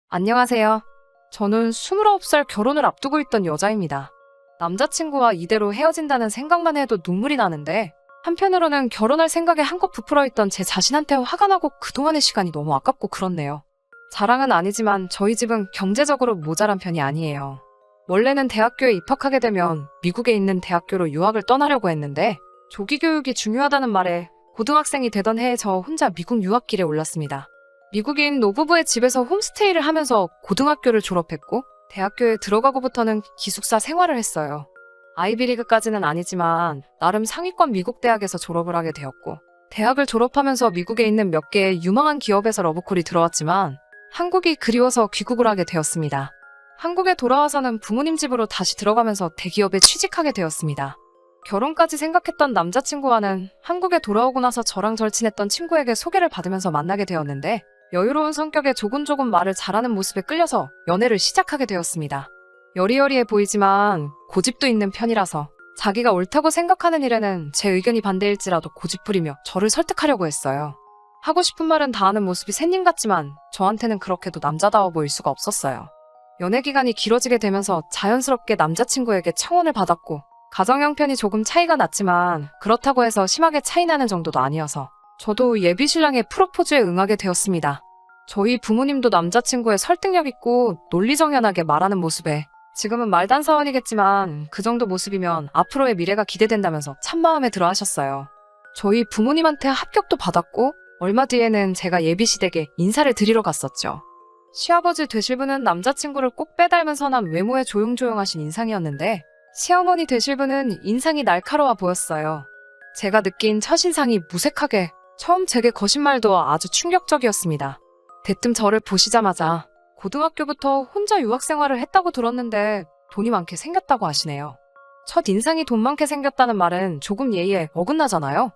안녕하세요. 저는 29살 결혼을 앞두고 있던 여자입니다. 남자친구와 이대로 헤어진다는 생각만 해도 눈물이 나는데, 한편으로는 결혼할 생각에 한껏 부풀어 있던 제 자신한테 화가 나고 그동안의 시간이 너무 아깝고 그렇네요. 자랑은 아니지만 저희 집은 경제적으로 모자란 편이 아니에요. 원래는 대학교에 입학하게 되면 미국에 있는 대학교로 유학을 떠나려고 했는데, 조기 교육이 중요하다는 말에 고등학생이 되던 해에 저 혼자 미국 유학길에 올랐습니다. 미국인 노부부의 집에서 홈스테이를 하면서 고등학교를 졸업했고 대학교에 들어가고부터는 기숙사 생활을 했어요. 아이비리그까지는 아니지만 나름 상위권 미국 대학에서 졸업을 하게 되었고 대학을 졸업하면서 미국에 있는 몇 개의 유망한 기업에서 러브콜이 들어왔지만 한국이 그리워서 귀국을 하게 되었습니다. 한국에 돌아와서는 부모님 집으로 다시 들어가면서 대기업에 취직하게 되었습니다. 결혼까지 생각했던 남자친구와는 한국에 돌아오고 나서 저랑 절친했던 친구에게 소개를 받으면서 만나게 되었는데 여유로운 성격에 조곤조곤 말을 잘하는 모습에 끌려서 연애를 시작하게 되었습니다. 여리여리해 보이지만 고집도 있는 편이라서 자기가 옳다고 생각하는 일에는 제 의견이 반대일지라도 고집부리며 저를 설득하려고 했어요. 하고 싶은 말은 다 하는 모습이 샌님 같지만 저한테는 그렇게도 남자다워 보일 수가 없었어요. 연애 기간이 길어지게 되면서 자연스럽게 남자친구에게 청혼을 받았고 가정 형편이 조금 차이가 났지만 그렇다고 해서 심하게 차이 나는 정도도 아니어서 저도 예비 신랑의 프로포즈에 응하게 되었습니다. 저희 부모님도 남자친구의 설득력 있고 논리정연하게 말하는 모습에 지금은 말단사원이겠지만 그 정도 모습이면 앞으로의 미래가 기대된다면서 참 마음에 들어 하셨어요. 저희 부모님한테 합격도 받았고 얼마 뒤에는 제가 예비시댁에 인사를 드리러 갔었죠. 시아버지 되실 분은 남자친구를 꼭 빼닮은 선한 외모에 조용조용하신 인상이었는데 시어머니 되실 분은 인상이 날카로워 보였어요. 제가 느낀 첫인상이 무색하게 처음 제게 거신 말도 아주 충격적이었습니다. 대뜸 저를 보시자마자 고등학교부터 혼자 유학 생활을 했다고 들었는데 돈이 많게 생겼다고 하시네요. 첫 인상이 돈 많게 생겼다는 말은 조금 예의에 어긋나잖아요.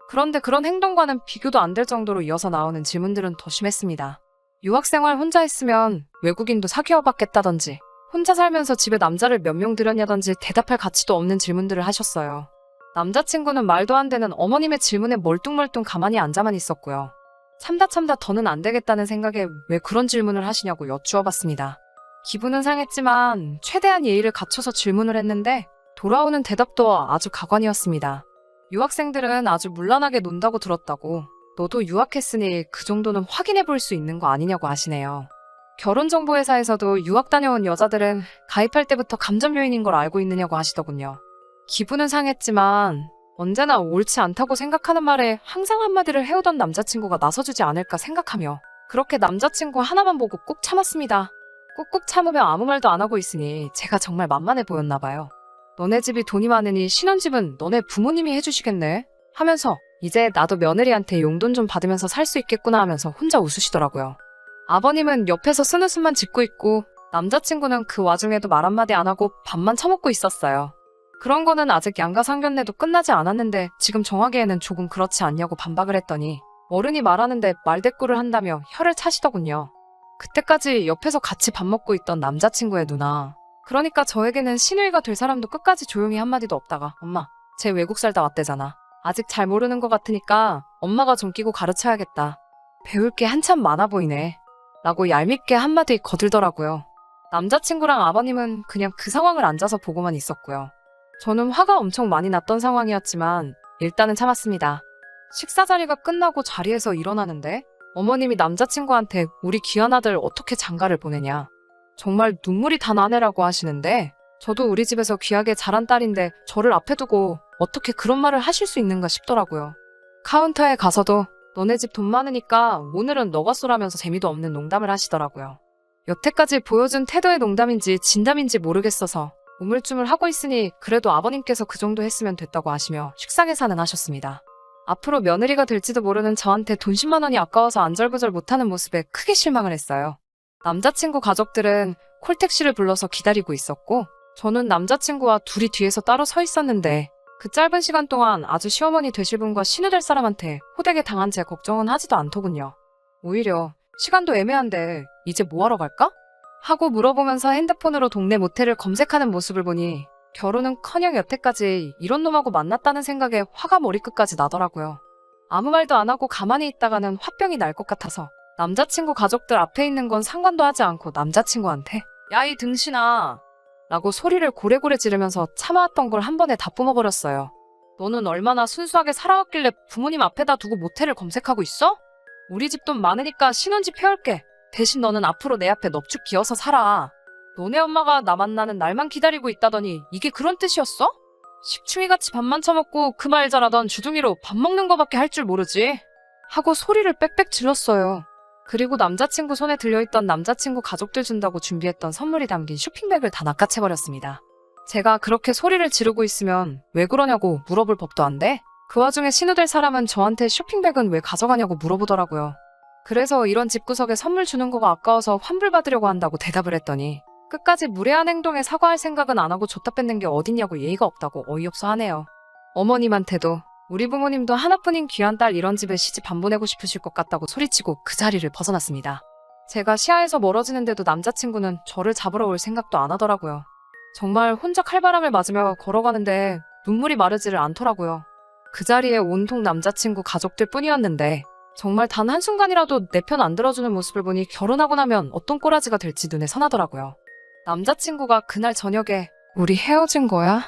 그런데 그런 행동과는 비교도 안 될 정도로 이어서 나오는 질문들은 더 심했습니다. 유학 생활 혼자 했으면 외국인도 사귀어 봤겠다던지 혼자 살면서 집에 남자를 몇 명 들였냐던지 대답할 가치도 없는 질문들을 하셨어요. 남자친구는 말도 안 되는 어머님의 질문에 멀뚱멀뚱 가만히 앉아만 있었고요. 참다 더는 안 되겠다는 생각에 왜 그런 질문을 하시냐고 여쭈어봤습니다. 기분은 상했지만 최대한 예의를 갖춰서 질문을 했는데 돌아오는 대답도 아주 가관이었습니다. 유학생들은 아주 문란하게 논다고 들었다고 너도 유학했으니 그 정도는 확인해 볼 수 있는 거 아니냐고 하시네요. 결혼정보회사에서도 유학 다녀온 여자들은 가입할 때부터 감점 요인인 걸 알고 있느냐고 하시더군요. 기분은 상했지만 언제나 옳지 않다고 생각하는 말에 항상 한마디를 해오던 남자친구가 나서주지 않을까 생각하며 그렇게 남자친구 하나만 보고 꾹 참았습니다. 꾹꾹 참으며 아무 말도 안 하고 있으니 제가 정말 만만해 보였나 봐요. 너네 집이 돈이 많으니 신혼집은 너네 부모님이 해주시겠네 하면서 이제 나도 며느리한테 용돈 좀 받으면서 살 수 있겠구나 하면서 혼자 웃으시더라고요. 아버님은 옆에서 쓴웃음만 짓고 있고 남자친구는 그 와중에도 말 한마디 안 하고 밥만 처먹고 있었어요. 그런 거는 아직 양가상견례도 끝나지 않았는데 지금 정하기에는 조금 그렇지 않냐고 반박을 했더니 어른이 말하는데 말대꾸를 한다며 혀를 차시더군요. 그때까지 옆에서 같이 밥 먹고 있던 남자친구의 누나. 그러니까 저에게는 시누이가 될 사람도 끝까지 조용히 한마디도 없다가 엄마, 쟤 외국 살다 왔대잖아. 아직 잘 모르는 것 같으니까 엄마가 좀 끼고 가르쳐야겠다. 배울 게 한참 많아 보이네. 라고 얄밉게 한마디 거들더라고요. 남자친구랑 아버님은 그냥 그 상황을 앉아서 보고만 있었고요. 저는 화가 엄청 많이 났던 상황이었지만 일단은 참았습니다. 식사 자리가 끝나고 자리에서 일어나는데 어머님이 남자친구한테 우리 귀한 아들 어떻게 장가를 보내냐. 정말 눈물이 다 나네라고 하시는데 저도 우리 집에서 귀하게 자란 딸인데 저를 앞에 두고 어떻게 그런 말을 하실 수 있는가 싶더라고요. 카운터에 가서도 너네 집 돈 많으니까 오늘은 너가 쏘라면서 재미도 없는 농담을 하시더라고요. 여태까지 보여준 태도의 농담인지 진담인지 모르겠어서 우물쭈물 하고 있으니 그래도 아버님께서 그 정도 했으면 됐다고 하시며 식사 계산은 하셨습니다. 앞으로 며느리가 될지도 모르는 저한테 돈 10만 원이 아까워서 안절부절 못하는 모습에 크게 실망을 했어요. 남자친구 가족들은 콜택시를 불러서 기다리고 있었고 저는 남자친구와 둘이 뒤에서 따로 서 있었는데 그 짧은 시간 동안 아주 시어머니 되실 분과 신우 될 사람한테 호되게 당한 제 걱정은 하지도 않더군요. 오히려 시간도 애매한데 이제 뭐하러 갈까? 하고 물어보면서 핸드폰으로 동네 모텔을 검색하는 모습을 보니 결혼은커녕 여태까지 이런 놈하고 만났다는 생각에 화가 머리끝까지 나더라고요. 아무 말도 안 하고 가만히 있다가는 화병이 날 것 같아서 남자친구 가족들 앞에 있는 건 상관도 하지 않고 남자친구한테 야, 이 등신아 라고 소리를 고래고래 지르면서 참아왔던 걸 한 번에 다 뿜어버렸어요. 너는 얼마나 순수하게 살아왔길래 부모님 앞에다 두고 모텔을 검색하고 있어? 우리 집 돈 많으니까 신혼집 해올게. 대신 너는 앞으로 내 앞에 넙죽 기어서 살아. 너네 엄마가 나 만나는 날만 기다리고 있다더니 이게 그런 뜻이었어? 식충이같이 밥만 처먹고 그 말 잘하던 주둥이로 밥 먹는 거밖에 할 줄 모르지. 하고 소리를 빽빽 질렀어요. 그리고 남자친구 손에 들려있던 남자친구 가족들 준다고 준비했던 선물이 담긴 쇼핑백을 다 낚아채버렸습니다. 제가 그렇게 소리를 지르고 있으면 왜 그러냐고 물어볼 법도 안 돼? 그 와중에 신우될 사람은 저한테 쇼핑백은 왜 가져가냐고 물어보더라고요. 그래서 이런 집구석에 선물 주는 거가 아까워서 환불받으려고 한다고 대답을 했더니 끝까지 무례한 행동에 사과할 생각은 안 하고 줬다 뺏는 게 어딨냐고 예의가 없다고 어이없어 하네요. 어머님한테도 우리 부모님도 하나뿐인 귀한 딸 이런 집에 시집 안 보내고 싶으실 것 같다고 소리치고 그 자리를 벗어났습니다. 제가 시야에서 멀어지는데도 남자친구는 저를 잡으러 올 생각도 안 하더라고요. 정말 혼자 칼바람을 맞으며 걸어가는데 눈물이 마르지를 않더라고요. 그 자리에 온통 남자친구 가족들 뿐이었는데 정말 단 한순간이라도 내 편 안 들어주는 모습을 보니 결혼하고 나면 어떤 꼬라지가 될지 눈에 선하더라고요. 남자친구가 그날 저녁에 우리 헤어진 거야?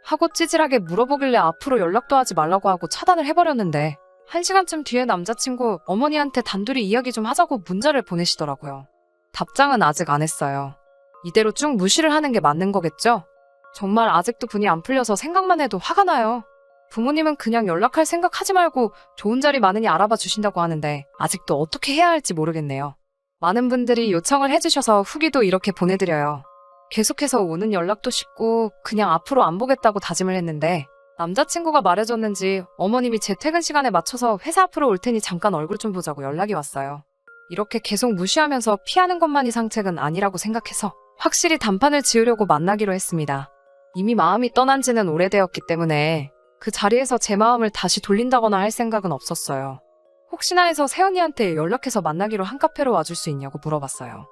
하고 찌질하게 물어보길래 앞으로 연락도 하지 말라고 하고 차단을 해버렸는데 1시간쯤 뒤에 남자친구 어머니한테 단둘이 이야기 좀 하자고 문자를 보내시더라고요. 답장은 아직 안 했어요. 이대로 쭉 무시를 하는 게 맞는 거겠죠? 정말 아직도 분이 안 풀려서 생각만 해도 화가 나요. 부모님은 그냥 연락할 생각 하지 말고 좋은 자리 많으니 알아봐 주신다고 하는데 아직도 어떻게 해야 할지 모르겠네요. 많은 분들이 요청을 해주셔서 후기도 이렇게 보내드려요. 계속해서 오는 연락도 쉽고 그냥 앞으로 안 보겠다고 다짐을 했는데 남자친구가 말해줬는지 어머님이 제 퇴근 시간에 맞춰서 회사 앞으로 올 테니 잠깐 얼굴 좀 보자고 연락이 왔어요. 이렇게 계속 무시하면서 피하는 것만이 상책은 아니라고 생각해서 확실히 단판을 지으려고 만나기로 했습니다. 이미 마음이 떠난 지는 오래되었기 때문에 그 자리에서 제 마음을 다시 돌린다거나 할 생각은 없었어요. 혹시나 해서 세연이한테 연락해서 만나기로 한 카페로 와줄 수 있냐고 물어봤어요.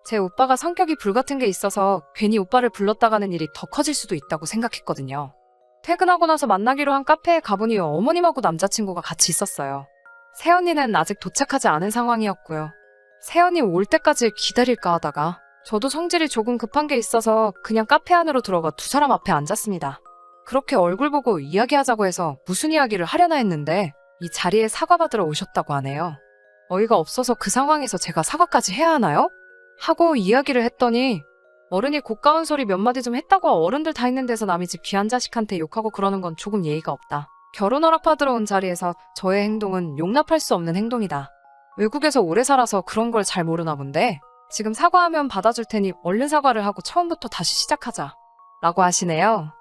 제 오빠가 성격이 불같은 게 있어서 괜히 오빠를 불렀다가는 일이 더 커질 수도 있다고 생각했거든요. 퇴근하고 나서 만나기로 한 카페에 가보니 어머님하고 남자친구가 같이 있었어요. 세연이는 아직 도착하지 않은 상황이었고요. 세연이 올 때까지 기다릴까 하다가 저도 성질이 조금 급한 게 있어서 그냥 카페 안으로 들어가 두 사람 앞에 앉았습니다. 그렇게 얼굴 보고 이야기하자고 해서 무슨 이야기를 하려나 했는데 이 자리에 사과받으러 오셨다고 하네요. 어이가 없어서 그 상황에서 제가 사과까지 해야 하나요? 하고 이야기를 했더니 어른이 고가운 소리 몇 마디 좀 했다고 어른들 다 있는 데서 남의 집 귀한 자식한테 욕하고 그러는 건 조금 예의가 없다. 결혼 허락받으러 온 자리에서 저의 행동은 용납할 수 없는 행동이다. 외국에서 오래 살아서 그런 걸 잘 모르나 본데 지금 사과하면 받아줄 테니 얼른 사과를 하고 처음부터 다시 시작하자 라고 하시네요.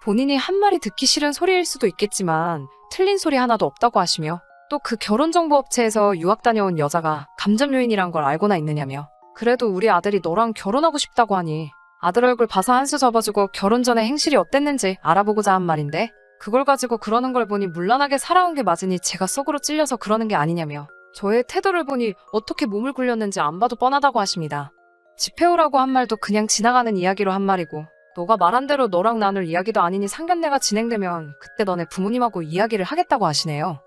본인이 한 말이 듣기 싫은 소리일 수도 있겠지만 틀린 소리 하나도 없다고 하시며 또 그 결혼정보업체에서 유학 다녀온 여자가 감점 요인이란 걸 알고나 있느냐며 그래도 우리 아들이 너랑 결혼하고 싶다고 하니 아들 얼굴 봐서 한 수 접어주고 결혼 전에 행실이 어땠는지 알아보고자 한 말인데 그걸 가지고 그러는 걸 보니 문란하게 살아온 게 맞으니 제가 속으로 찔려서 그러는 게 아니냐며 저의 태도를 보니 어떻게 몸을 굴렸는지 안 봐도 뻔하다고 하십니다. 집해오라고 한 말도 그냥 지나가는 이야기로 한 말이고 너가 말한 대로 너랑 나눌 이야기도 아니니 상견례가 진행되면 그때 너네 부모님하고 이야기를 하겠다고 하시네요.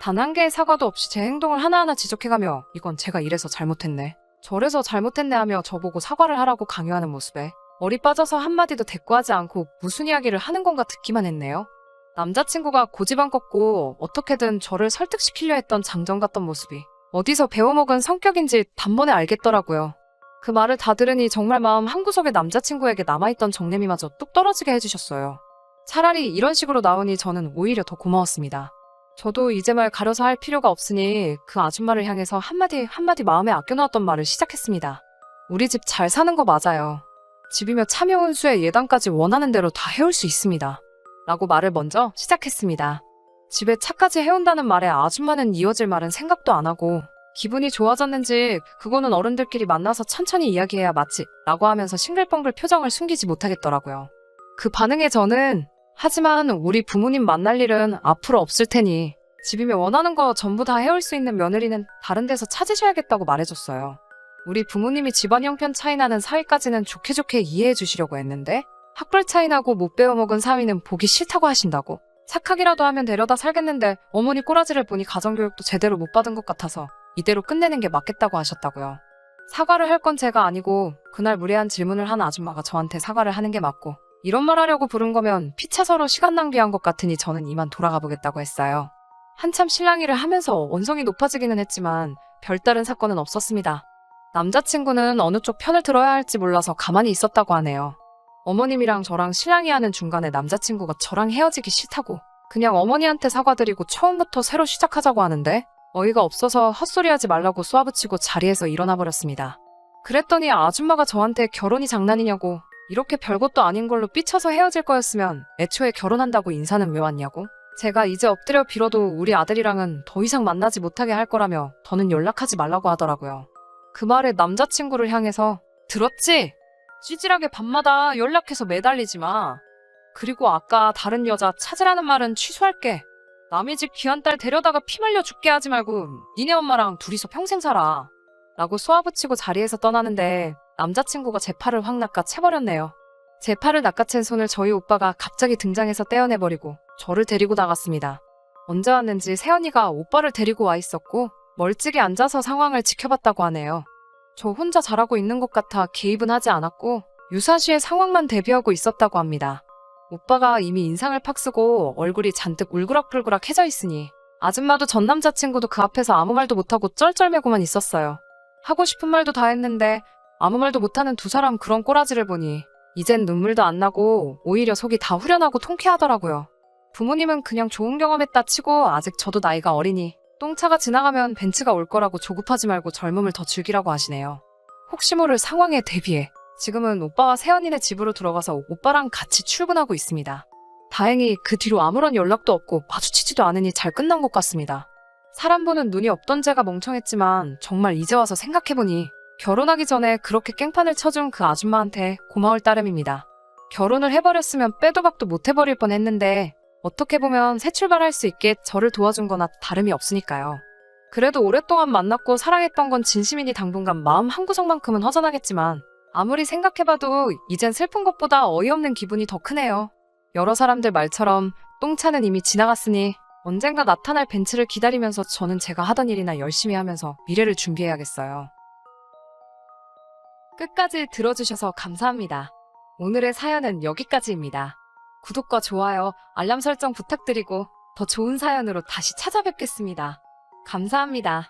단 한 개의 사과도 없이 제 행동을 하나하나 지적해가며 이건 제가 이래서 잘못했네. 저래서 잘못했네 하며 저보고 사과를 하라고 강요하는 모습에 머리 빠져서 한마디도 대꾸하지 않고 무슨 이야기를 하는 건가 듣기만 했네요. 남자친구가 고집한껏고 어떻게든 저를 설득시키려 했던 장정 같던 모습이 어디서 배워먹은 성격인지 단번에 알겠더라고요. 그 말을 다 들으니 정말 마음 한구석에 남자친구에게 남아있던 정내미마저 뚝 떨어지게 해주셨어요. 차라리 이런 식으로 나오니 저는 오히려 더 고마웠습니다. 저도 이제 말 가려서 할 필요가 없으니 그 아줌마를 향해서 한마디 마음에 아껴놓았던 말을 시작했습니다. 우리 집 잘 사는 거 맞아요. 집이며 참여 혼수에 예단까지 원하는 대로 다 해올 수 있습니다. 라고 말을 먼저 시작했습니다. 집에 차까지 해온다는 말에 아줌마는 이어질 말은 생각도 안 하고 기분이 좋아졌는지 그거는 어른들끼리 만나서 천천히 이야기해야 맞지 라고 하면서 싱글벙글 표정을 숨기지 못하겠더라고요. 그 반응에 저는 하지만 우리 부모님 만날 일은 앞으로 없을 테니 집이며 원하는 거 전부 다 해올 수 있는 며느리는 다른 데서 찾으셔야겠다고 말해줬어요. 우리 부모님이 집안 형편 차이 나는 사위까지는 좋게 좋게 이해해 주시려고 했는데 학벌 차이 나고 못 배워먹은 사위는 보기 싫다고 하신다고 착하기라도 하면 데려다 살겠는데 어머니 꼬라지를 보니 가정교육도 제대로 못 받은 것 같아서 이대로 끝내는 게 맞겠다고 하셨다고요. 사과를 할 건 제가 아니고 그날 무례한 질문을 한 아줌마가 저한테 사과를 하는 게 맞고 이런 말 하려고 부른 거면 피차 서로 시간 낭비한 것 같으니 저는 이만 돌아가 보겠다고 했어요. 한참 실랑이를 하면서 언성이 높아지기는 했지만 별다른 사건은 없었습니다. 남자친구는 어느 쪽 편을 들어야 할지 몰라서 가만히 있었다고 하네요. 어머님이랑 저랑 실랑이하는 중간에 남자친구가 저랑 헤어지기 싫다고 그냥 어머니한테 사과드리고 처음부터 새로 시작하자고 하는데 어이가 없어서 헛소리하지 말라고 쏘아붙이고 자리에서 일어나 버렸습니다. 그랬더니 아줌마가 저한테 결혼이 장난이냐고 이렇게 별것도 아닌 걸로 삐쳐서 헤어질 거였으면 애초에 결혼한다고 인사는 왜 왔냐고 제가 이제 엎드려 빌어도 우리 아들이랑은 더 이상 만나지 못하게 할 거라며 더는 연락하지 말라고 하더라고요. 그 말에 남자친구를 향해서 들었지? 찌질하게 밤마다 연락해서 매달리지 마. 그리고 아까 다른 여자 찾으라는 말은 취소할게. 남의 집 귀한 딸 데려다가 피 말려 죽게 하지 말고 니네 엄마랑 둘이서 평생 살아. 라고 쏘아붙이고 자리에서 떠나는데 남자친구가 제 팔을 확 낚아채버렸네요. 제 팔을 낚아챈 손을 저희 오빠가 갑자기 등장해서 떼어내버리고 저를 데리고 나갔습니다. 언제 왔는지 새언니가 오빠를 데리고 와 있었고 멀찍이 앉아서 상황을 지켜봤다고 하네요. 저 혼자 잘하고 있는 것 같아 개입은 하지 않았고 유사시의 상황만 대비하고 있었다고 합니다. 오빠가 이미 인상을 팍 쓰고 얼굴이 잔뜩 울그락불그락 해져 있으니 아줌마도 전 남자친구도 그 앞에서 아무 말도 못하고 쩔쩔매고만 있었어요. 하고 싶은 말도 다 했는데 아무 말도 못하는 두 사람 그런 꼬라지를 보니 이젠 눈물도 안 나고 오히려 속이 다 후련하고 통쾌하더라고요. 부모님은 그냥 좋은 경험했다 치고 아직 저도 나이가 어리니 똥차가 지나가면 벤츠가 올 거라고 조급하지 말고 젊음을 더 즐기라고 하시네요. 혹시 모를 상황에 대비해 지금은 오빠와 새언니네 집으로 들어가서 오빠랑 같이 출근하고 있습니다. 다행히 그 뒤로 아무런 연락도 없고 마주치지도 않으니 잘 끝난 것 같습니다. 사람 보는 눈이 없던 제가 멍청했지만 정말 이제 와서 생각해보니 결혼하기 전에 그렇게 깽판을 쳐준 그 아줌마한테 고마울 따름입니다. 결혼을 해버렸으면 빼도 박도 못 해버릴 뻔했는데 어떻게 보면 새 출발할 수 있게 저를 도와준 거나 다름이 없으니까요. 그래도 오랫동안 만났고 사랑했던 건 진심이니 당분간 마음 한구석만큼은 허전하겠지만 아무리 생각해봐도 이젠 슬픈 것보다 어이없는 기분이 더 크네요. 여러 사람들 말처럼 똥차는 이미 지나갔으니 언젠가 나타날 벤츠를 기다리면서 저는 제가 하던 일이나 열심히 하면서 미래를 준비해야겠어요. 끝까지 들어주셔서 감사합니다. 오늘의 사연은 여기까지입니다. 구독과 좋아요, 알람 설정 부탁드리고 더 좋은 사연으로 다시 찾아뵙겠습니다. 감사합니다.